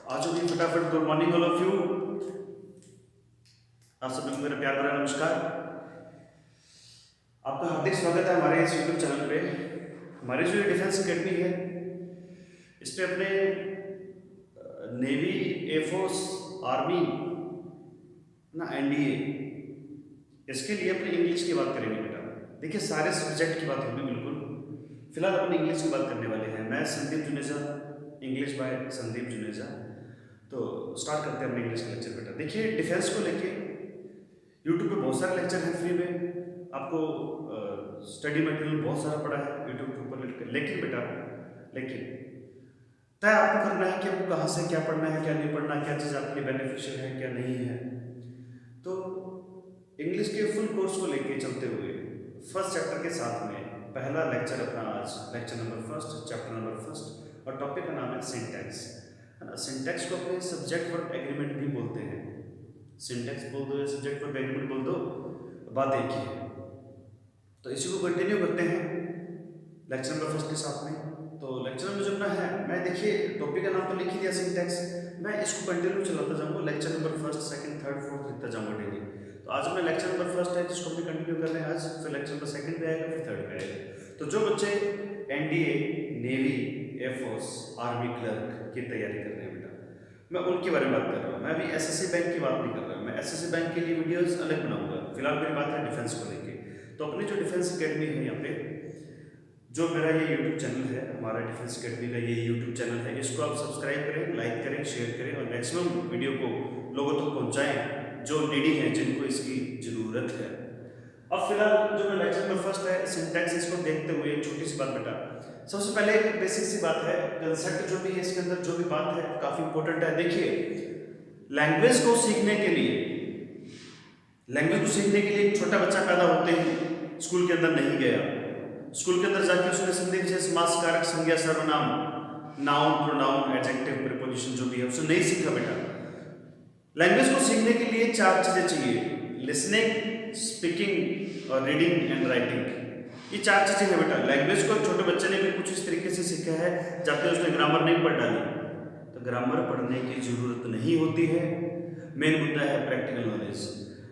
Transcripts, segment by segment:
आज भी फटाफट good morning all of you. आप सभी को मेरा प्यार भरा नमस्कार। आपका हार्दिक स्वागत है हमारे इस यूट्यूब चैनल पे। हमारी जो डिफेंस एकेडमी है इस पे अपने नेवी, एयरफोर्स, आर्मी ना एनडीए इसके लिए अपने इंग्लिश की बात करेंगे बेटा। देखिए सारे सब्जेक्ट की बात होगी बिल्कुल। फिलहाल अपने इंग्लिश की बात करने वाले हैं। मैं संदीप जुनेजा, इंग्लिश बाय संदीप जुनेजा। तो स्टार्ट करते हैं अपने इंग्लिश का लेक्चर बेटा। देखिए डिफेंस को लेके यूट्यूब पे बहुत सारे लेक्चर हैं फ्री में। आपको स्टडी मटेरियल बहुत सारा पड़ा है यूट्यूब के ऊपर। लेकिन बेटा तय आपको करना है कि आपको कहाँ से क्या पढ़ना है, क्या नहीं पढ़ना, क्या चीज़ आपके लिए बेनिफिशियल है, क्या नहीं है। तो इंग्लिश के फुल कोर्स को लेके चलते हुए फर्स्ट चैप्टर के साथ में पहला लेक्चर अपना आज lecture number first, chapter number first, और टॉपिक का नाम है सिंटैक्स, है ना। सिंटैक्स को अपने सब्जेक्ट वर्ब एग्रीमेंट भी बोलते हैं। सिंटैक्स बोल दो या सब्जेक्ट वर्ब एग्रीमेंट बोल दो, बात एक ही है। तो इसी को कंटिन्यू करते हैं लेक्चर नंबर फर्स्ट के साथ में। तो लेक्चर में जो अपना है, मैं देखिए टॉपिक का नाम तो लिख ही दिया सिंटैक्स, मैं इसको कंटिन्यू चलाता जाऊंगा। Lecture number first, second, third, fourth लिखता जाऊंगा डेली। तो आज अपना लेक्चर नंबर फर्स्ट है जिसको हम कंटिन्यू कर रहे हैं आज, फिर लेक्चर नंबर सेकंड पे आएगा, फिर थर्ड पे आएगा। तो जो बच्चे NDA, navy, air force, army clerk की तैयारी कर रहे हैं बेटा, मैं उनके बारे में बात कर रहा हूँ। मैं अभी एसएससी बैंक की बात नहीं कर रहा, मैं एसएससी बैंक के लिए वीडियोस अलग बनाऊंगा। फिलहाल मेरी बात है डिफेंस को लेके। तो अपनी जो डिफेंस एकेडमी है यहाँ पे, जो मेरा ये यूट्यूब चैनल है, हमारा डिफेंस एकेडमी का ये यूट्यूब चैनल है, इसको आप सब्सक्राइब करें, लाइक करें, शेयर करें और मैक्सिमम वीडियो को लोगों तक पहुँचाएँ जो नीडी हैं, जिनको इसकी ज़रूरत है। अब फिलहाल जो मेरा लेक्चर नंबर फर्स्ट है सिंटैक्स, इसको देखते हुए एक छोटी सी बात बेटा। सबसे पहले एक बेसिक सी बात है, कंसेप्ट जो भी है इसके अंदर जो भी बात है काफ़ी इंपॉर्टेंट है। देखिए लैंग्वेज को सीखने के लिए एक छोटा बच्चा पैदा होते ही स्कूल के अंदर नहीं गया। स्कूल के अंदर जाके उसने संधि विशेष, समास, कारक, संज्ञा, सर्वनाम, नाउन, प्रोनाउन, एडजेक्टिव, प्रीपोजिशन जो भी है उसने नहीं सीखा बेटा। लैंग्वेज को सीखने के लिए चार चीजें चाहिए: लिसनिंग, स्पीकिंग और रीडिंग एंड राइटिंग। ये चार चीजें हैं बेटा। लैंग्वेज को छोटे बच्चे ने भी कुछ इस तरीके से सीखा है जाते उसने ग्रामर नहीं पढ़ डाली, तो ग्रामर पढ़ने की जरूरत नहीं होती है। मेन मुद्दा है प्रैक्टिकल नॉलेज।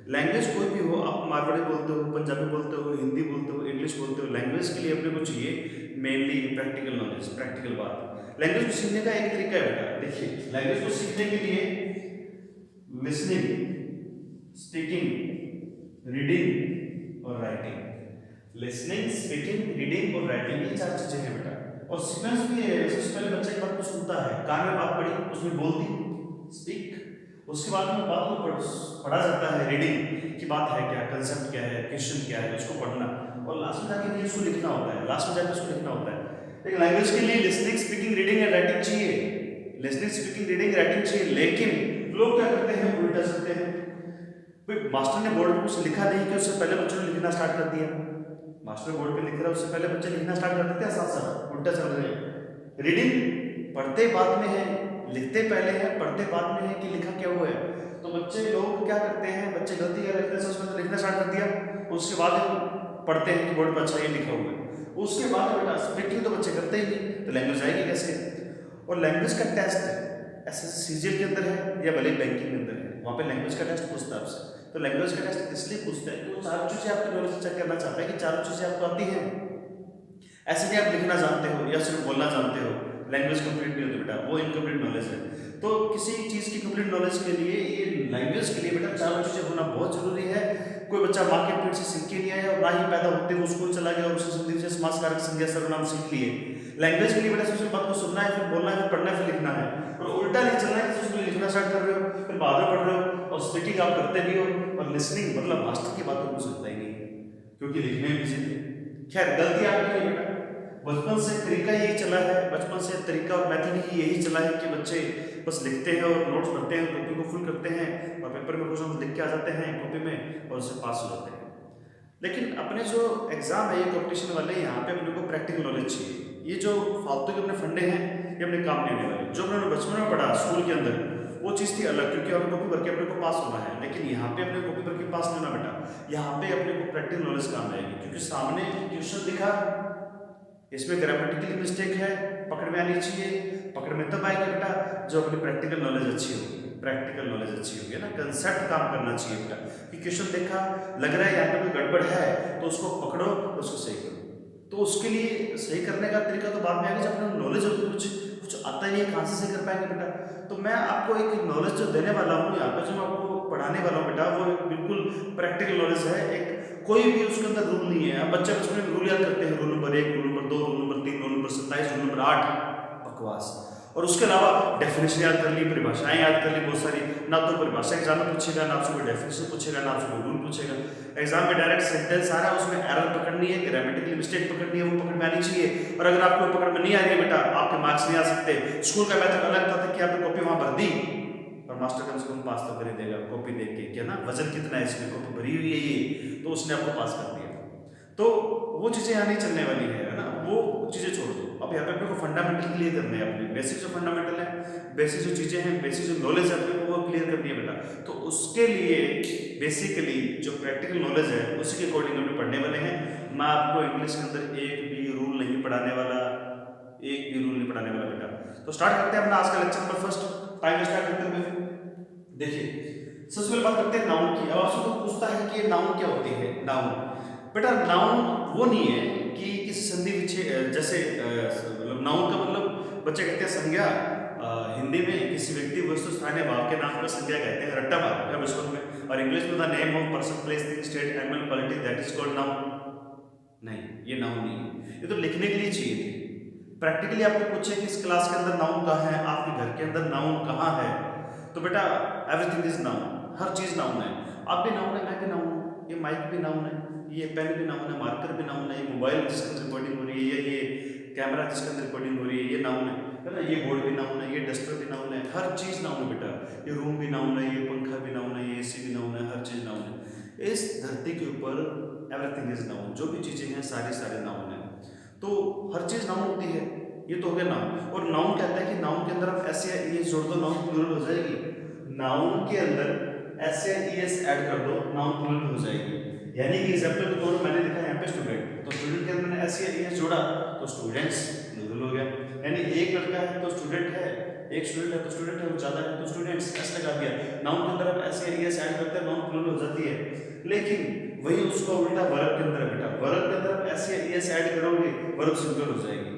लैंग्वेज कोई भी हो, आप मारवाड़ी बोलते हो, पंजाबी बोलते हो, हिंदी बोलते हो, इंग्लिश बोलते हो, लैंग्वेज के लिए अपने को चाहिए मेनली प्रैक्टिकल नॉलेज, प्रैक्टिकल बात। लैंग्वेज को सीखने का एक तरीका है बेटा। देखिए लैंग्वेज को सीखने के लिए लिसनिंग, स्पीकिंग, रीडिंग और राइटिंग। लिसनिंग, स्पीकिंग, रीडिंग और राइटिंग, ये चार चीजें हैं बेटा। और सीक्वेंस भी है। सबसे पहले बच्चा एक बात को सुनता है, कान में बात पड़ी, उसमें बोल दी, स्पीक। उसके बाद में बात को पढ़ा जाता है, रीडिंग की बात है, क्या कंसेप्ट क्या है, क्वेश्चन क्या है, उसको पढ़ना, और लास्ट में जाके उसको लिखना होता है। लास्ट में जाके उसको लिखना होता है। एक लैंग्वेज के लिए listening, speaking, reading and writing चाहिए। लिसनिंग, स्पीकिंग, रीडिंग, राइटिंग चाहिए। लेकिन लोग क्या करते हैं, उल्टा चलते हैं। भाई मास्टर ने बोर्ड पे कुछ लिखा नहीं कि उससे पहले बच्चों ने लिखना स्टार्ट कर दिया। मास्टर बोर्ड पे लिख रहा है, उससे पहले बच्चे लिखना स्टार्ट कर देते हैं, साथ साथ उल्टा चल रहे हैं। रीडिंग पढ़ते बाद में है, लिखते पहले है, पढ़ते बाद में है कि लिखा क्या हुआ है। तो बच्चे लोग क्या करते हैं, बच्चे गलती क्या करते हैं, उसमें लिखना स्टार्ट कर दिया, उसके बाद पढ़ते हैं कि बोर्ड पर अच्छा ये लिखा हुआ है। उसके बाद बेटा स्पीकिंग तो बच्चे करते ही नहीं, तो लैंग्वेज आएगी कैसे। और लैंग्वेज का टेस्ट सीजीएल के अंदर है या भले बैंकिंग के अंदर है, वहाँ पे लैंग्वेज का टेस्ट पूछता है आपसे। तो लैंग्वेज का टेस्ट इसलिए पूछता है कि वो चारों चीज़ें आपकी नॉलेज चेक करना चाहता है कि चारों चीज़ें आपको आती हैं। ऐसे नहीं आप लिखना जानते हो या सिर्फ बोलना जानते हो, लैंग्वेज कंप्लीट नहीं होती बेटा, वो इनकम्प्लीट नॉलेज है। तो किसी चीज़ की कंप्लीट नॉलेज के लिए, ये लैंग्वेज के लिए बेटा चारों चीज़ें होना बहुत जरूरी है। कोई बच्चा माँ के पेट से सीख के नहीं आया और ना ही पैदा होते हुए स्कूल चला गया और उसने संधि विशेष, समास, कारक, संज्ञा, सर्वनाम सीख लिए। लैंग्वेज के लिए बेटा सबसे बात को सुनना है, फिर बोलना है, फिर पढ़ना है, फिर लिखना है। और उल्टा नहीं चलना है कि उसमें लिखना स्टार्ट कर रहे हो, फिर बाद में पढ़ रहे हो, और स्पीकिंग आप करते भी हो, और लिसनिंग मतलब मास्टर की बातों को सुनता ही नहीं क्योंकि लिखने में बिजी थे। खैर गलती आपकी है बेटा। बचपन से तरीका यही चला है, बचपन से तरीका और मेथड ही यही चला है कि बच्चे बस लिखते हैं और नोट्स पढ़ते हैं, कॉपी को फुल करते हैं और पेपर में क्वेश्चन लिख के आ जाते हैं कॉपी में और उससे पास हो जाते हैं। लेकिन अपने जो एग्जाम है, ये कॉम्पिटिशन वाले, यहाँ पे अपने को प्रैक्टिकल नॉलेज चाहिए। ये जो फालतू के अपने फंडे हैं ये अपने काम नहीं आने वाले। जो अपने बचपन में पढ़ा स्कूल के अंदर वो चीज़ थी अलग, क्योंकि हमें कॉपी भर के अपने को पास होना है। लेकिन यहाँ पे अपने कॉपी भर के पास नहीं होना बेटा, यहाँ पे अपने को प्रैक्टिकल नॉलेज काम आएगी। क्योंकि सामने क्वेश्चन दिखा, इसमें ग्रामेटिकली मिस्टेक है, पकड़ में आनी चाहिए, पकड़ में तब आएगी बेटा जो अपनी प्रैक्टिकल नॉलेज अच्छी होगी, प्रैक्टिकल नॉलेज अच्छी होगी ना, कंसेप्ट काम करना चाहिए बेटा कि क्वेश्चन देखा लग रहा है यहाँ पे कोई गड़बड़ है तो उसको पकड़ो, उसको सही करो। तो उसके लिए सही करने का तरीका तो बाद में आएगा, जब अपना नॉलेज होगी, कुछ आता ही नहीं है, कहाँ से सही कर पाएंगे बेटा। तो मैं आपको एक नॉलेज जो देने वाला हूँ यहाँ पे, जो मैं आपको पढ़ाने वाला हूँ बेटा, वो एक बिल्कुल प्रैक्टिकल नॉलेज है। एक कोई भी उसके अंदर रूल नहीं है। अब बच्चे बचपन में रूल याद करते हैं, rule number 1, rule number 2, rule number 3, rule number 27, rule number 8, बकवास। और उसके अलावा डेफिनेशन याद कर ली, परिभाषाएं याद कर ली बहुत सारी। ना तो परिभाषा एग्जाम में पूछेगा, ना आपसे कोई डेफिनेशन पूछेगा, ना आपसे कोई रूल पूछेगा। एग्जाम में डायरेक्ट सेंटेंस आ रहा है, उसमें एरर पकड़नी है, ग्रामेटिकली मिस्टेक पकड़नी है, वो पकड़ में आनी चाहिए। और अगर आपको पकड़ में नहीं आ रही है बेटा, आपके मार्क्स नहीं आ सकते। स्कूल का मेथड अलग था कि आपने कॉपी वहां भर दी और मास्टर कम से कम पास तो कर ही देगा कॉपी देख के, क्या ना वजन कितना है इसमें, कॉपी भरी हुई है ये, तो उसने आपको पास कर दिया। तो वो चीजें यहाँ नहीं चलने वाली है ना, वो चीजें छोड़ दो। अब यहाँ पे अपने को फंडामेंटल क्लियर करने हैं, अपने बेसिक जो फंडामेंटल है, बेसिक जो चीजें हैं, बेसिक जो नॉलेज है अपने को वो क्लियर करनी है बेटा। तो उसके लिए बेसिकली जो प्रैक्टिकल नॉलेज है उसी के अकॉर्डिंग हम पढ़ने वाले हैं। मैं आपको इंग्लिश के अंदर एक भी रूल नहीं पढ़ाने वाला, एक भी रूल नहीं पढ़ाने वाला बेटा। तो स्टार्ट करते हैं अपना आज का lecture number first, time start करते हुए। देखिए सबसे पहले बात करते हैं नाउन की। अब आपसे तो पूछता है कि नाउन क्या होती है। नाउन बेटा, नाउन वो नहीं है कि किसी संधि विच्छेद, जैसे मतलब नाउन का मतलब बच्चे कहते हैं संज्ञा। हिंदी में किसी व्यक्ति वस्तु स्थानीय भाव के नाम को संज्ञा कहते हैं, रट्टा मार है बचपन में। और इंग्लिश में the name of person place thing state animal quality that is called noun. नहीं, ये नाउन नहीं है, ये तो लिखने के लिए चाहिए थी। प्रैक्टिकली आपको पूछे कि इस क्लास के अंदर नाउन कहाँ है, आपके घर के अंदर नाउन कहाँ है, तो बेटा एवरीथिंग इज नाउन, हर चीज नाउन है। आप भी नाउन है, मैं भी नाउन हूँ, ये माइक भी नाउन है, ये पेन भी नाउन है, मार्कर भी नाउन है, ये मोबाइल जिसके अंदर रिकॉर्डिंग हो रही है, ये कैमरा जिसके अंदर रिकॉर्डिंग हो रही है, ये नाउन है ना। ये बोर्ड भी नाउन है, ये डस्टर भी नाउन है, हर चीज नाउन है बेटा। ये रूम भी नाउन है, ये पंखा भी नाउन है, ये एसी भी नाउन है, हर चीज नाउन है। इस धरती के ऊपर एवरीथिंग इज नाउन, जो भी चीजें हैं सारे नाउन है। तो हर चीज नाउन होती है, ये तो हो गया नाउन। और नाउन कहता है कि नाउन के अंदर आप ऐसे ये जोड़ दो, नाउन प्लूरल हो जाएगी। नाउन के अंदर ऐसे एस ऐड कर दो, नाउन प्लूरल हो जाएगी। यानी कि एग्जांपल के तौर पर मैंने लिखा है यहाँ पे स्टूडेंट, तो स्टूडेंट के अंदर मैंने ऐसे एस जोड़ा तो स्टूडेंट्स प्लूरल हो गया। यानी एक लड़का है तो स्टूडेंट है, एक स्टूडेंट है तो स्टूडेंट है, वो ज्यादा है तो स्टूडेंट्स, ऐसे लगा दिया। नाउन के अंदर आप ऐसे एस ऐड करते हैं, नाउन प्लूरल हो जाती है। लेकिन वही उसको उल्टा वर्ब के अंदर बेटा, वर्ब के अंदर आप ऐसे एस ऐड करोगे, वर्ब सिंगुलर हो जाएगी।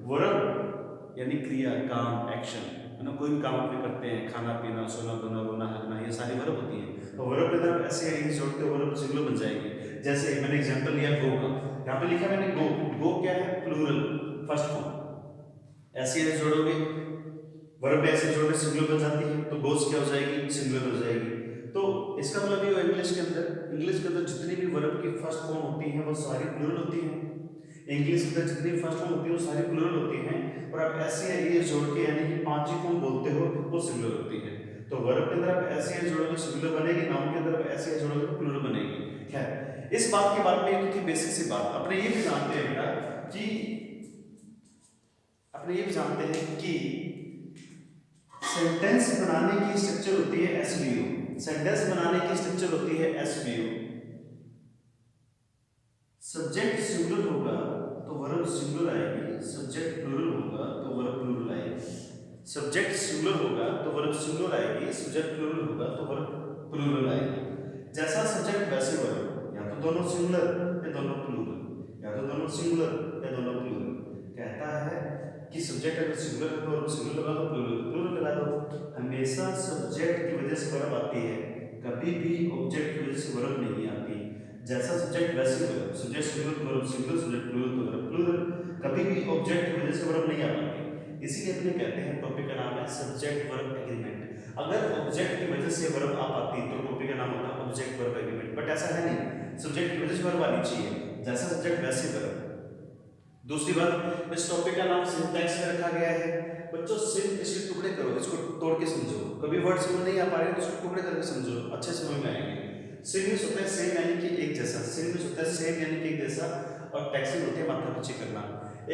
वर्ब यानी क्रिया, काम, एक्शन है ना, कोई भी काम आप करते हैं, खाना पीना, सोना धोना, रोना हंसना, ये सारी वर्ब होती हैं। तो वर्ब के अंदर ऐसे एस जोड़ते हो, वर्ब सिंगुलर बन जाएगी। जैसे मैंने एग्जांपल लिया गो का, यहाँ पे लिखा मैंने गो, गो क्या है, प्लूरल फर्स्ट फॉर्म। ऐसे एस जोड़ोगे, वर्ब में ऐसे जोड़ने सिंगुलर बन जाती है, तो गोस क्या हो जाएगी, सिंगुलर हो जाएगी। तो इसका मतलब ये इंग्लिश के अंदर जितनी भी वर्ब की फर्स्ट फॉर्म होती है वो सारी प्लूरल होती हैं। इंग्लिश के अंदर जितनी फर्स्ट फॉर्म होती है वो सारी प्लूरल होती हैं। और आप ऐसे ये जोड़ के यानी कि पांच ही फॉर्म बोलते हो वो सिंगुलर होती है। तो वर्ब के अंदर आप ऐसे जोड़ोगे सिंगुलर बनेगी, नाउन के अंदर आप ऐसे जोड़ोगे तो प्लूरल बनेगी। खैर, इस बात के बाद में एक बेसिक सी बात अपने ये भी जानते हैं बेटा कि अपने ये भी जानते हैं कि सेंटेंस बनाने की स्ट्रक्चर होती है एसवीओ। सेंटेंस बनाने की स्ट्रक्चर होती है एसवीओ। सब्जेक्ट सिंगुलर होगा तो वर्ब सिंगुलर आएगी, सब्जेक्ट प्लूरल होगा तो वर्ब प्लूरल आएगी। सब्जेक्ट सिंगुलर होगा तो वर्ब सिंगुलर आएगी, सब्जेक्ट प्लूरल होगा तो वर्ब प्लूरल आएगी। जैसा सब्जेक्ट वैसे वर्ब, या तो दोनों सिंगुलर या दोनों प्लूरल, या तो दोनों सिंगुलर या दोनों प्लूरल। कहता है कि सब्जेक्ट अगर सिंगुलर है तो वर्ब सिंगुलर लगा दो, प्लूरल लगा दो। हमेशा सब्जेक्ट की वजह से वर्ब आती है, कभी भी ऑब्जेक्ट की वजह से वर्ब नहीं आती। जैसा सब्जेक्ट वैसे वर्ब, सब्जेक्ट सिंगुलर तो वर्ब सिंगुलर, सब्जेक्ट प्लूरल तो वर्ब प्लूरल। कभी भी ऑब्जेक्ट की वजह से वर्ब नहीं आ पाती। इसीलिए अपने कहते हैं टॉपिक का नाम है सब्जेक्ट वर्ब एग्रीमेंट। अगर ऑब्जेक्ट की वजह से वर्ब आ पाती तो टॉपिक का नाम होता है ऑब्जेक्ट वर्ब एग्रीमेंट। बट ऐसा है नहीं, सब्जेक्ट की वजह से वर्ब आनी चाहिए, जैसा सब्जेक्ट वैसे वर्ब। दूसरी बात, इस टॉपिक का नाम सिंटैक्स में रखा गया है। बच्चों सिर्फ इसके टुकड़े करो, इसको तोड़ के समझो। कभी वर्ड समझ नहीं आ पा रहे तो इसको टुकड़े करके समझो, अच्छे समझ में आएंगे। सिंग्लिश होता है सेम यानी कि एक जैसा, सिंग्लिश होता है सेम यानी कि एक जैसा, और टैक्सिंग होती है माथापच्ची करना।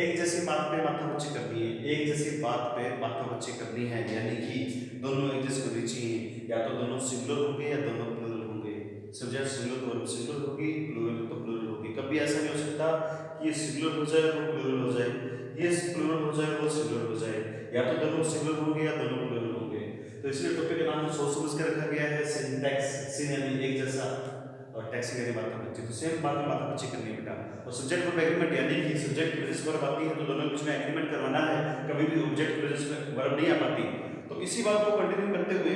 एक जैसी बात पे माथापच्ची करनी है, एक जैसी बात पे माथापच्ची करनी है, यानी कि दोनों एक जैसे होनी चाहिए। या तो दोनों सिंगुलर होंगे या दोनों प्लूरल होंगे। सब्जेक्ट सिंगुलर तो सिंगुलर होगी, प्लूरल तो प्लूरल होगी। कभी ऐसा नहीं हो सकता कि ये सिंगुलर हो जाए और प्लूरल हो जाए। ये प्लूरल हो जाए वो सिंगुलर हो जाए, या तो दोनों सिंगुलर होंगे या दोनों प्लूरल होंगे। तो इसलिए टॉपिक का नाम सोच समझ कर रखा गया है, सिंटैक्स, सिन यानी एक जैसा, और टैक्स यानी मात्रा बच्चे, तो सेम बात में मात्रा बच्चे करनी है बेटा। और सब्जेक्ट वर्ब एग्रीमेंट यानी कि सब्जेक्ट प्रेजेंस वर्ब आती है तो दोनों के बीच में एग्रीमेंट करवाना है, कभी भी ऑब्जेक्ट प्रेजेंस वर्ब नहीं आ पाती। तो इसी बात को कंटिन्यू करते हुए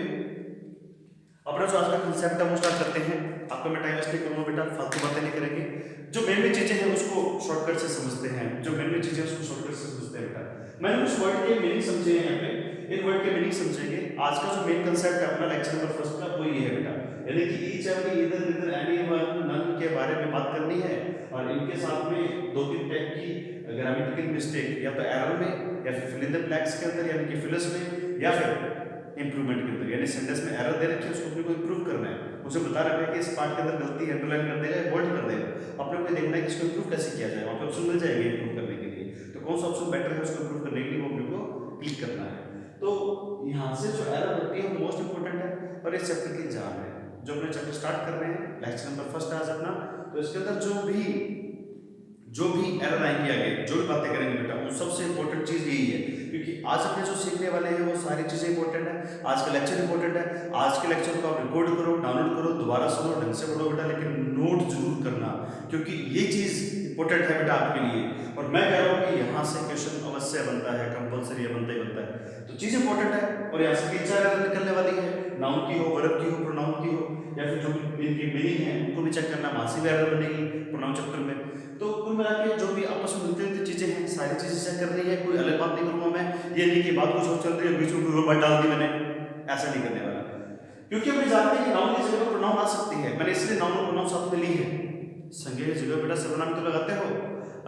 अपना जो आज का कंसेप्ट है वो स्टार्ट करते हैं। आपको मैं टाइम वेस्ट नहीं करूंगा बेटा, फालतू बातें नहीं करेंगे। जो मेन मेन चीजें हैं उसको शॉर्टकट से समझते हैं, जो मेन मेन चीजें उसको शॉर्टकट से समझते हैं बेटा। मैंने कुछ वर्ड के मीनिंग समझे हैं यहाँ पे, इन वर्ड के मीनिंग समझेंगे। आज का जो मेन कंसेप्ट है अपना लेक्चर नंबर फर्स्ट का वो ये है बेटा, यानी कि ईच एवरी, इधर इधर, एनी वन, नन के बारे में बात करनी है, और इनके साथ में दो तीन टाइप की ग्रामेटिकल मिस्टेक, या तो एरर में, या फिर फिल इन द ब्लैंक्स के अंदर यानी कि फिलर्स में, या फिर इंप्रूवमेंट के अंदर, यानी सेंटेंस में एरर दे रखी है उसको अपने को इंप्रूव करना है। उसे बता रखा है कि इस पार्ट के अंदर गलती अंडरलाइन कर देगा या बोल्ड कर देगा, अपने को देखना है कि इसको इंप्रूव कैसे किया जाए। वहां पे ऑप्शन मिल जाएंगे इंप्रूव करने के लिए, तो कौन सा ऑप्शन बेटर है उसको इंप्रूव करने के लिए वो अपने को क्लिक करना है। तो यहाँ से जो एरर होती है वो मोस्ट इंपोर्टेंट है, और इस चैप्टर की जान है। जो अपने चैप्टर स्टार्ट कर रहे हैं, लेक्चर नंबर फर्स्ट आज अपना, तो इसके अंदर जो भी एरर आएंगे आगे, जो भी बातें करेंगे बेटा, वो सबसे इंपॉर्टेंट चीज यही है, क्योंकि आज अपने जो सीखने वाले हैं वो सारी चीजें इंपॉर्टेंट है। आज का लेक्चर इंपॉर्टेंट है, आज के लेक्चर को आप रिकॉर्ड करो, डाउनलोड करो, दोबारा सुनो, ढंग से पढ़ो बेटा, लेकिन नोट जरूर करना, क्योंकि ये चीज इंपॉर्टेंट है बेटा आपके लिए। और मैं कह रहा हूँ कि यहाँ से क्वेश्चन अवश्य बनता है, कंपल्सरी बनता ही बनता है। तो चीज इंपॉर्टेंट है, और यहाँ से 3-4 एरर निकलने वाली है, नाउन की हो, वर्ब की हो, प्रोनाउन की हो, या फिर जो इनकी मीनिंग है उनको भी चेक करना, वहां से भी एरर बनेगी प्रोनाउन चैप्टर में। तो कुल मिला के जो भी आपस में मिलती जुलती चीजें हैं सारी चीजें चेक करनी है, कोई अलग बात नहीं करूंगा मैं। ये नहीं कि बात कुछ और चल रही है बीच में कोई और बात डाल दी मैंने, ऐसा नहीं करने वाला, क्योंकि हम जानते हैं कि नाउन की जगह प्रोनाउन आ सकती है। मैंने इसलिए नाउन और प्रोनाउन साथ में ली है। संज्ञा की जगह बेटा सर्वनाम तो लगाते हो,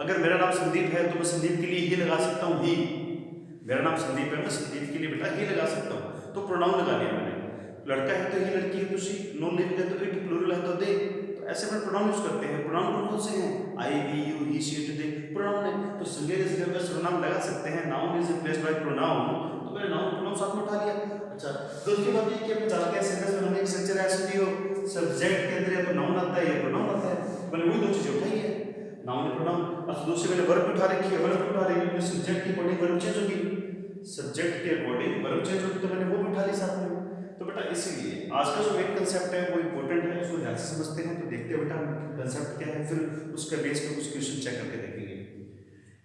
अगर मेरा नाम संदीप है तो मैं संदीप के लिए ही लगा सकता हूँ, ही। मेरा नाम संदीप है, मैं संदीप के लिए बेटा ही लगा सकता हूँ, तो प्रोनाउन लगा लिया मैंने। लड़का है तो ही, लड़की है तो शी, नॉन लिविंग है तो इट, प्लूरल है तो दे, तो ऐसे में प्रोनाउन यूज करते हैं। प्रोनाउन कौन से हैं? I, we, you, he, she, it, they, pronoun है। तो संज्ञा की जगह पे सर्वनाम लगा सकते हैं। Noun is replaced by pronoun, तो मैंने नाउन प्रोनाउन साथ में उठा लिया। अच्छा, तो उसके बाद ये कि हम जानते हैं सेंटेंस में हमें एक स्ट्रक्चर ऐसे भी हो, सब्जेक्ट के अंदर या तो नाउन आता है या प्रोनाउन आता है, मैंने वही दो चीजें उठाई है, नाउन और प्रोनाउन। अब दूसरी मैंने वर्ब उठा रखी है, वर्ब उठा रही है, सब्जेक्ट के अकॉर्डिंग वर्ब चेंज होगी, सब्जेक्ट के अकॉर्डिंग वर्ब चेंज होगी, तो मैंने वो भी उठा ली साथ में। तो बेटा इसीलिए आज का जो मेन कंसेप्ट है वो इंपॉर्टेंट है, उसको ध्यान से समझते हैं। तो देखते हैं बेटा कंसेप्ट क्या है, फिर उसके बेस पे कुछ क्वेश्चन चेक करके देखेंगे।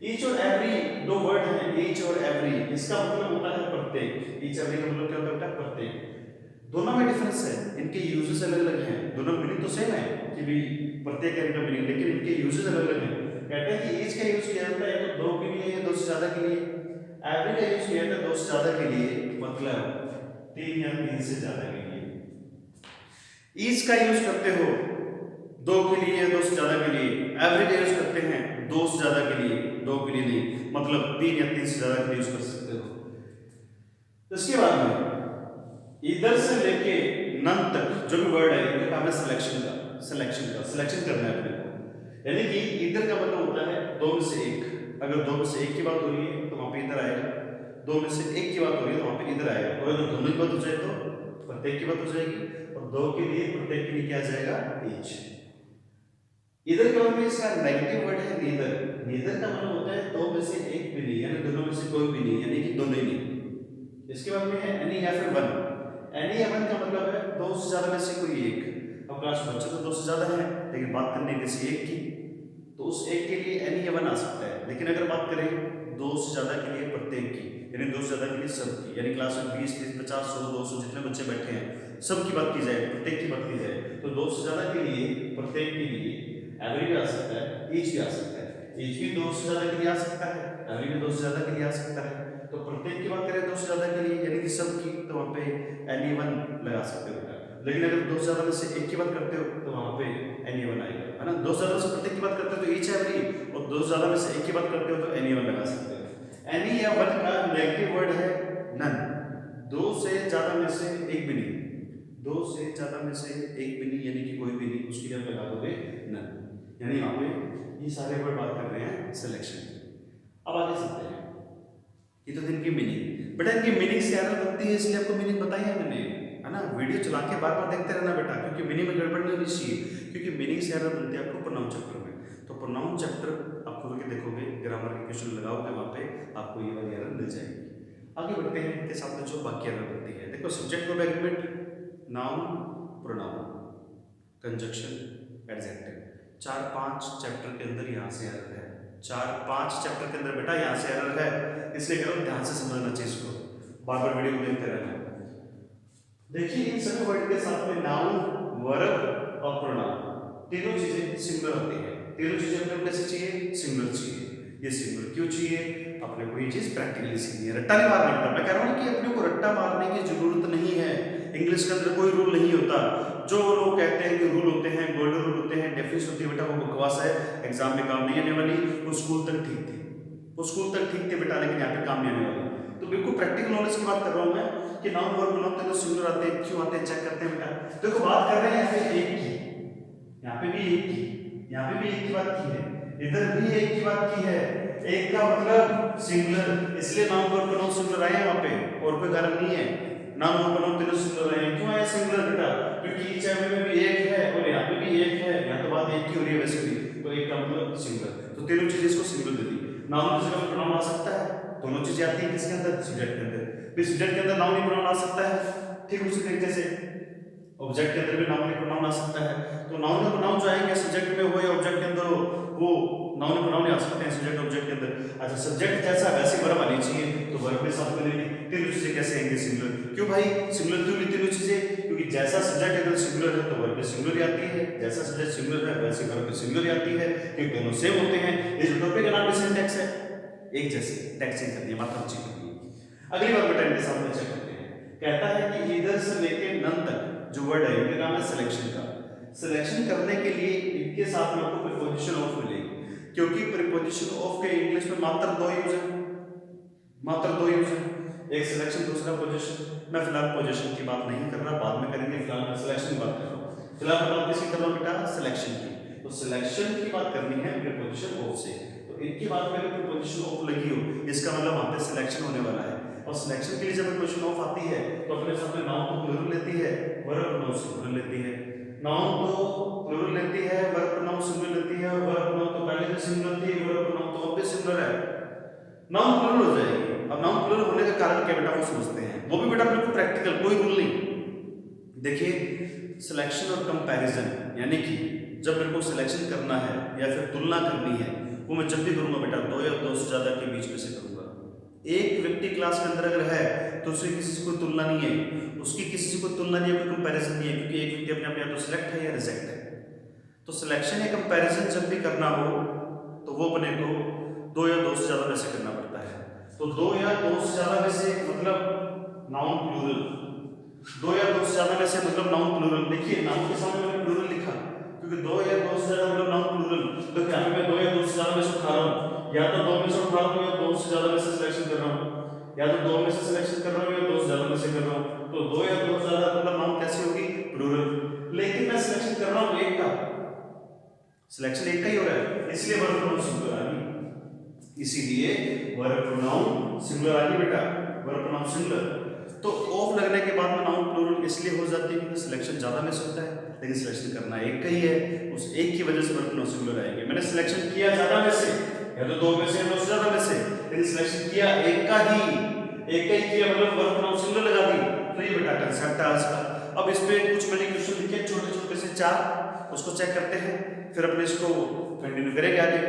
ईच और एवरी दो वर्ड हैं, ईच और एवरी, इसका मतलब होता है प्रत्येक। ईच एवरी का मतलब क्या होता है बेटा? प्रत्येक। दोनों में डिफरेंस है, इनके यूजेस अलग अलग हैं, दोनों मीनिंग तो सेम है कि भी प्रत्येक है इनका मीनिंग, लेकिन इनके यूजेस अलग अलग हैं। कहते हैं कि ईच का यूज किया जाता है तो दो के लिए या दो से ज्यादा के लिए, एवरी का यूज किया जाता है दो से ज्यादा के लिए, मतलब 3 या 3 से ज्यादा के लिए। ईच का यूज करते हो 2 के लिए या 2 से ज्यादा के लिए, एवरी का यूज करते हैं 2 से ज्यादा के लिए, 2 के लिए नहीं, मतलब 3 या 3 से ज्यादा के लिए यूज कर सकते हो। इसके बाद में इधर से लेके नन तक जो भी वर्ड है इनका काम है सिलेक्शन करना है अपने को। यानी कि इधर का मतलब होता है 2 में से 1, अगर 2 में से 1 की बात हो रही है तो वहां पे इधर आएगा, 2 में से 1 की बात हो रही है तो वहां पे इधर आएगा, और अगर दोनों की बात हो जाए तो प्रत्येक की बात हो जाएगी, और 2 के लिए प्रत्येक के लिए क्या जाएगा? ईच। इधर के बाद में इसका नेगेटिव वर्ड है नीदर। नीदर का मतलब होता है 2 में से 1 भी नहीं, यानी दोनों में से कोई भी नहीं, यानी कि दोनों ही नहीं। इसके बाद में है एनी या फिर वन। एनी या वन का मतलब है 2 से ज्यादा में से कोई एक। अब क्लास बच्चे तो 2 से ज्यादा है, लेकिन बात करनी है किसी एक की, तो उस एक के लिए एनी या वन आ सकता है। लेकिन अगर बात करें 2 से ज्यादा के लिए प्रत्येक की, यानी 2 से ज्यादा के लिए सबकी, यानी क्लास में 20, 30, 50, 100, 200 जितने बच्चे बैठे हैं सबकी बात की जाए, प्रत्येक की बात की जाए, तो 2 से ज्यादा के लिए, प्रत्येक के लिए एवरी भी आ सकता है, ईच भी आ सकता है। ईच भी 2 से ज्यादा के लिए आ सकता है, एवरी भी 2 से ज्यादा के लिए आ सकता है। तो प्रत्येक की बात करें 2 से ज्यादा के लिए, यानी कि सबकी, तो वहां पे एनी वन लगा सकते हो बेटा। लेकिन अगर 2 से ज्यादा में से एक की बात करते हो तो वहां पे एनी वन आएगा, है ना। 2 से ज्यादा से प्रत्येक की बात करते हो तो ईच एवरी, और 2 से ज्यादा में से एक की बात करते हो तो एनी वन लगा सकते हो। एनी या वन का नेगेटिव वर्ड है नन। 2 से ज्यादा में से एक भी नहीं, 2 से ज्यादा में से एक भी नहीं, यानी कि कोई भी नहीं, उसके लिए आप लगा दोगे नन। यानी यहाँ पे ये सारे वर्ड बात कर रहे हैं सिलेक्शन। अब आगे चलते हैं, ये तो इनकी मीनिंग। बेटा इनकी मीनिंग से एरर बनती है, इसलिए आपको मीनिंग बताई है मैंने, है ना। वीडियो चला के बार बार देखते रहना बेटा, क्योंकि मीनिंग में गड़बड़ नहीं होनी चाहिए, क्योंकि मीनिंग से एरर बनती है आपको प्रोनाउन चैप्टर में। तो प्रोनाउन चैप्टर आप खोल के देखोगे, ग्रामर के क्वेश्चन लगाओगे वहाँ पे आपको ये वाली एरर मिल जाएगी। आगे बढ़ते हैं, इनके साथ में जो बाकी एरर बनती है, देखो subject verb agreement, noun, pronoun, conjunction, adjective, 4-5 chapter के अंदर यहाँ से एरर है। 4-5 चैप्टर के अंदर बेटा यहाँ से एरर है, इसलिए करो ध्यान से समझना चीज को, बार बार वीडियो देखते रहना। देखिए इन सभी वर्ड के साथ में नाउन, वर्ब और प्रोनाउन तीनों चीजें सिंगुलर होती है। तीनों चीजें अपने को कैसे चाहिए? सिंगुलर चाहिए। ये सिंगुलर क्यों चाहिए? अपने को ये चीज प्रैक्टिकली सीखनी है, रट्टा नहीं मारना बेटा। मैं कह रहा हूँ कि अपने को रट्टा मारने की जरूरत नहीं है। इंग्लिश के अंदर कोई रूल नहीं होता। जो लोग कहते हैं कि रूल होते हैं, गोल्डन रूल होते हैं, डेफिनेशन होती है बेटा, वो बकवास है, एग्जाम में काम नहीं आने वाली। वो स्कूल तक ठीक थी, वो स्कूल तक ठीक थे बेटा, लेकिन यहाँ पे काम नहीं आने वाली। तो बिल्कुल प्रैक्टिकल नॉलेज की बात कर रहा हूँ मैं कि नाउन वर्ब प्रोनाउन तीनों सिंगुलर आते हैं, क्यों आते हैं चेक करते हैं बेटा। देखो बात कर रहे हैं यहाँ पे एक की, यहाँ पे भी एक की, यहाँ पे भी एक की बात की है, इधर भी एक की बात की है। एक का मतलब सिंगुलर, इसलिए नाउन वर्ब प्रोनाउन सिंगुलर आए वहाँ पे, और कोई कारण नहीं है। नाउन वर्ब प्रोनाउन तीनों सिंगुलर आए, क्यों आए सिंगुलर बेटा? क्योंकि ईच एवरी में भी एक है और यहाँ पे भी एक है, यहाँ तो बात एक की हो रही है वैसे भी, तो एक का मतलब सिंगुलर, तो तीनों चीजें इसको सिंगुलर दे दी। नाउन की जगह प्रोनाउन आ सकता है, दोनों चीजें आती है किसके अंदर? सब्जेक्ट के अंदर। फिर सब्जेक्ट के अंदर नाउन ही प्रोनाउन आ सकता है, ठीक उसी तरीके से ऑब्जेक्ट के अंदर भी नाउन ही प्रोनाउन आ सकता है। तो नाउन और प्रोनाउन जो आएंगे सब्जेक्ट में हो या ऑब्जेक्ट के अंदर हो, वो नाउन और प्रोनाउन आ सकते हैं सब्जेक्ट ऑब्जेक्ट के अंदर। अच्छा सब्जेक्ट जैसा वैसे वर्ब आनी चाहिए, तो वर्ब के साथ मिलेगी। तीनों चीजें कैसे आएंगे? सिंगुलर। क्यों भाई सिंगुलर क्यों? तीनों चीजें क्योंकि जैसा सब्जेक्ट अगर सिंगुलर है तो वर्ब भी सिंगुलर ही आती है, जैसा सब्जेक्ट सिंगुलर है वैसे वर्ब भी सिंगुलर ही आती है, क्योंकि दोनों सेम होते हैं। इस टॉपिक का नाम भी सिंटैक्स है, एक जैसे टैक्स चेंज कर दिया, मात्रा चेंज कर दी। अगली बार बेटा इनके सामने चेक करते हैं, कहता है कि इधर से लेके नन तक जो वर्ड है इनका नाम है सिलेक्शन का। सिलेक्शन करने के लिए इनके साथ में आपको प्रीपोजिशन ऑफ मिलेगी, क्योंकि प्रीपोजिशन ऑफ के इंग्लिश में मात्र दो यूज है, मात्र दो यूज है, एक सिलेक्शन दूसरा पोजीशन। मैं फिलहाल पोजीशन की बात नहीं कर रहा, बाद में करेंगे, फिलहाल मैं सिलेक्शन की बात कर रहा हूँ। फिलहाल मैं बात किसकी कर रहा हूँ बेटा? सिलेक्शन की। तो सिलेक्शन की बात करनी है प्रीपोजिशन ऑफ से, तो इनकी बात में अगर प्रीपोजिशन ऑफ लगी हो इसका मतलब वहां पे सिलेक्शन होने वाला है। और सिलेक्शन के लिए जब प्रीपोजिशन ऑफ आती है तो अपने साथ में नाउन तो प्लूरल लेती है, वर्ब प्रोनाउन सिंगुलर लेती है। नाउन तो प्लूरल लेती है, वर्ब प्रोनाउन सिंगुलर लेती है, वर्ब प्रोनाउन तो पहले से सिंगुलर थी, वर्ब प्रोनाउन तो अब भी सिंगुलर है, नाउन प्लूरल हो जाएगी। अब नाउन प्लूरल होने का कारण क्या बेटा वो समझते हैं, वो भी बेटा बिल्कुल प्रैक्टिकल, कोई रूल नहीं। देखिए सिलेक्शन और कंपैरिजन, यानी कि जब मेरे को सिलेक्शन करना है या फिर तुलना करनी है, वो मैं जब भी करूंगा बेटा दो या दो से ज्यादा के बीच में से करूंगा। एक व्यक्ति क्लास के अंदर अगर है तो उससे किसी से कोई तुलना नहीं है, उसकी किसी से कोई तुलना नहीं है, कोई कंपैरिजन नहीं है, क्योंकि एक व्यक्ति अपने आप या तो सिलेक्ट है या रिजेक्ट है। तो सिलेक्शन या कंपैरिजन जब भी करना हो तो वो अपने को दो या दो से ज्यादा में से करना पड़ता है। तो दो या दो से ज्यादा में से मतलब नाउन प्लूरल, दो या दो से ज्यादा में से मतलब नाउन प्लूरल। देखिए नाउन के सामने मैंने प्लूरल लिखा, क्योंकि दो या दो से ज्यादा मतलब नाउन प्लूरल, तो क्या मैं दो या दो से ज्यादा में से उठा रहा हूँ, या तो दो में से उठा रहा हूँ या दो से ज्यादा में से सिलेक्शन कर रहा हूँ, या तो दो में से सिलेक्शन कर रहा हूँ या दो से ज्यादा में से कर रहा हूँ। तो दो या दो से ज्यादा मतलब नाउन कैसी होगी? प्लूरल। लेकिन मैं सिलेक्शन कर रहा हूँ एक का, सिलेक्शन एक का ही हो रहा है, इसलिए वर्ब प्रोनाउन सिंगुलर आ गई, इसीलिए वर्ब प्रोनाउन सिंगुलर आ गई बेटा, वर्ब प्रोनाउन सिंगुलर। तो ऑफ लगने के बाद में नाउन प्लूरल इसलिए हो जाती है क्योंकि सिलेक्शन ज्यादा में से होता है, लेकिन सिलेक्शन करना एक का ही है, उस एक की वजह से वर्ब प्रोनाउन सिंगुलर आएंगे। मैंने सिलेक्शन किया ज्यादा में से, या तो दो में से या दो से ज्यादा में से, लेकिन सिलेक्शन किया एक का ही किया मतलब वर्ब प्रोनाउन सिंगुलर लगा दी। तो ये बेटा कांसेप्ट है आज का। अब इस पे कुछ मैंने क्वेश्चन लिखे छोटे छोटे से 4, उसको चेक करते हैं, फिर अपने इसको कंटिन्यू करेंगे आगे।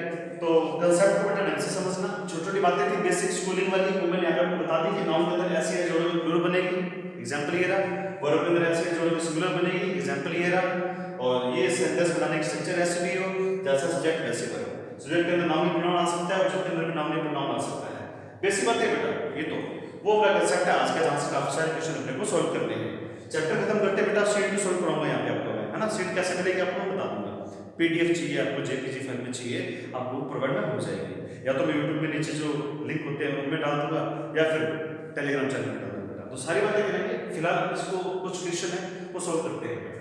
तो कांसेप्ट को बेटा ढंग से समझना, छोटी छोटी बातें थी बेसिक स्कूलिंग वाली, वो मैंने यहाँ पे आपको बता दी कि नाउन के अंदर ऐसे है जोड़ोगे प्लूरल बनेगी, एग्जांपल ये रहा, वर्ब के अंदर ऐसे है जोड़ोगे सिंगुलर बनेगी, एग्जांपल ये रहा, और ये सेंटेंस बनाने का स्ट्रक्चर ऐसे भी हो जैसा सब्जेक्ट वैसे वर्ब। सब्जेक्ट के अंदर नाउन प्रोनाउन आ सकता है, ऑब्जेक्ट के अंदर भी नाउन प्रोनाउन आ सकता है। बेसिक बातें बेटा, ये तो वो वाला कांसेप्ट है आज का, जहां से काफी सारे क्वेश्चन अपने को सॉल्व करने हैं। चैप्टर खत्म करते बेटा शीट भी सॉल्व कराऊंगा यहाँ पे आपको, है ना। शीट कैसे मिलेगी आपको बता दूंगा, पीडीएफ चाहिए आपको, जेपीजी फाइल में चाहिए आपको, प्रोवाइड में हो जाएगी, या तो मैं यूट्यूब में नीचे जो लिंक होते हैं उनमें डाल दूंगा या फिर टेलीग्राम चैनल में डाल दूंगा। तो सारी बातें करेंगे, फिलहाल इसको कुछ क्वेश्चन है वो सॉल्व करते हैं।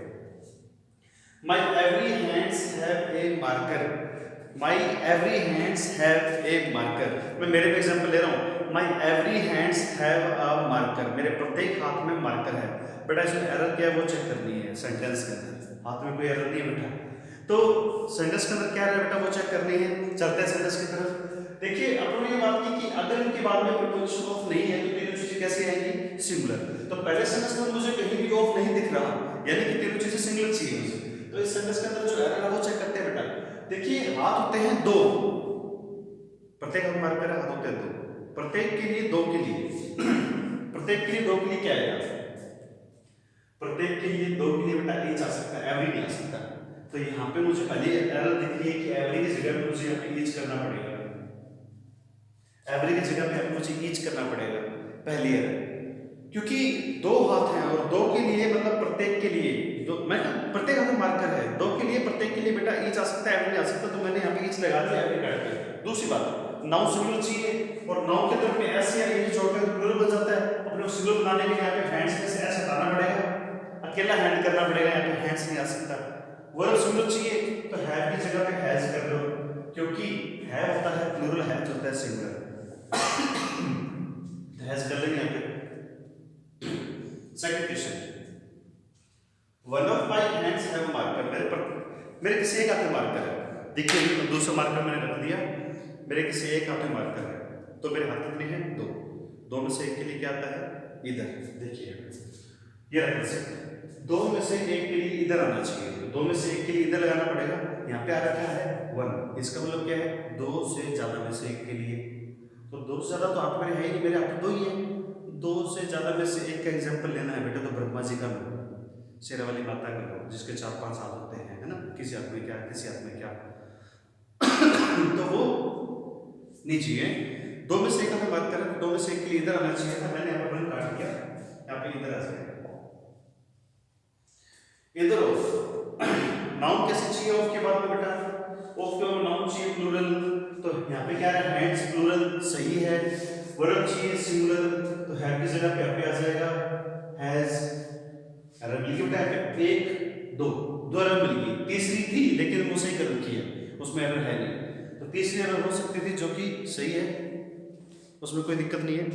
My every hands have a marker. My every hands have a marker. मैं मेरे पे एग्जांपल ले रहा हूँ। My every hands have a marker. मेरे प्रत्येक हाथ में मार्कर है। बेटा इसमें एरर क्या है वो चेक करनी है सेंटेंस के अंदर, हाथ में कोई एरर नहीं है बेटा। तो तो सेंटेंस के अंदर क्या है बेटा वो चेक करनी है। चलते हैं सेंटेंस की तरफ। देखिए अपन ने ये बात की कि अगर इनके बाद में प्रीपोजिशन ऑफ नहीं है तो तीनों चीजें कैसे आएंगी, सिंगुलर। तो पहले सेंटेंस में मुझे कहीं भी ऑफ नहीं दिख रहा, यानी कि तीनों चीजें सिंगुलर चाहिए मुझे। तो इस सेंटेंस के अंदर जो एरर है वो चेक करते हैं बेटा। देखिए हाथ होते हैं दो, प्रत्येक हम मार्कर हाथ होते हैं दो, प्रत्येक के लिए दो के लिए प्रत्येक के लिए दो के लिए क्या आएगा, प्रत्येक के लिए दो के लिए बेटा एच आ सकता है, एवरी नहीं आ सकता। तो यहाँ पे मुझे पहले एरर दिख रही है कि एवरी की जगह पे मुझे यहाँ पे ईच करना पड़ेगा, एवरी की जगह पे मुझे ईच करना पड़ेगा पहली एरर, क्योंकि दो हाथ हैं और दो के लिए मतलब प्रत्येक के लिए दो, मैं प्रत्येक हाथ में मार्कर है, दो के लिए प्रत्येक के लिए बेटा ईच आ सकता है, एवरी नहीं आ सकता। तो मैंने यहाँ पे ईच लगा दिया, एवरी काट दिया। दूसरी बात, नाउन सिंगुलर चाहिए और नाउन के तरफ में ऐसे या ये जोड़कर प्लूरल बन जाता है। अपने सिंगुलर बनाने के लिए यहाँ पे हैंड्स में से ऐसे हटाना पड़ेगा, अकेला हैंड करना पड़ेगा, यहाँ पे हैंड्स नहीं आ सकता। वर्ब सिंगुलर चाहिए तो हैव की जगह पे हैज कर दो, क्योंकि हैव होता है प्लूरल, हैज होता है सिंगुलर। हैज कर लेंगे यहाँ पे। Second question, one of my hands have marker, मेरे किसी एक हाथ में मार्कर है। देखिए दूसरा मार्कर मैंने रख दिया, मेरे किसी एक हाथ में मार्कर है, तो मेरे हाथ कितने हैं, दो, दो में से एक के लिए क्या आता है, इधर। देखिए ये रखना चाहिए, दो में से एक के लिए इधर आना चाहिए, दो में से एक के लिए इधर लगाना पड़ेगा। यहाँ पे आ रखा है वन, इसका मतलब क्या है, दो से ज्यादा में से एक के लिए। तो दो से ज्यादा तो आप मेरे है ही नहीं, मेरे आप दो ही है। दो से ज्यादा में से एक का एग्जाम्पल लेना है बेटा, तो ब्रह्मा जी का लो, शेरा वाली माता का लो, जिसके 4-5 हाथ होते हैं, है ना, किसी हाथ में क्या किसी हाथ में क्या तो वो नहीं चाहिए। दो में से एक हमें बात करें, दो में से एक के लिए इधर आना चाहिए था, मैंने यहाँ पर काट दिया, यहाँ पे इधर आ जाएगा इधर। ऑफ नाउन कैसे चाहिए ऑफ के बाद में बेटा, ऑफ के बाद नाउन चाहिए प्लूरल, तो यहाँ पे क्या है, हैंड्स प्लूरल सही है। वर्ब चाहिए सिंगुलर, तो हैव की जगह पे आ जाएगा हैज। एरर मिल गई बेटा, एक दो दो एरर मिल गई, तीसरी थी लेकिन वो सही कर रखी है, उसमें एरर है नहीं। तो तीसरी एरर हो सकती थी जो कि सही है, उसमें कोई दिक्कत नहीं है।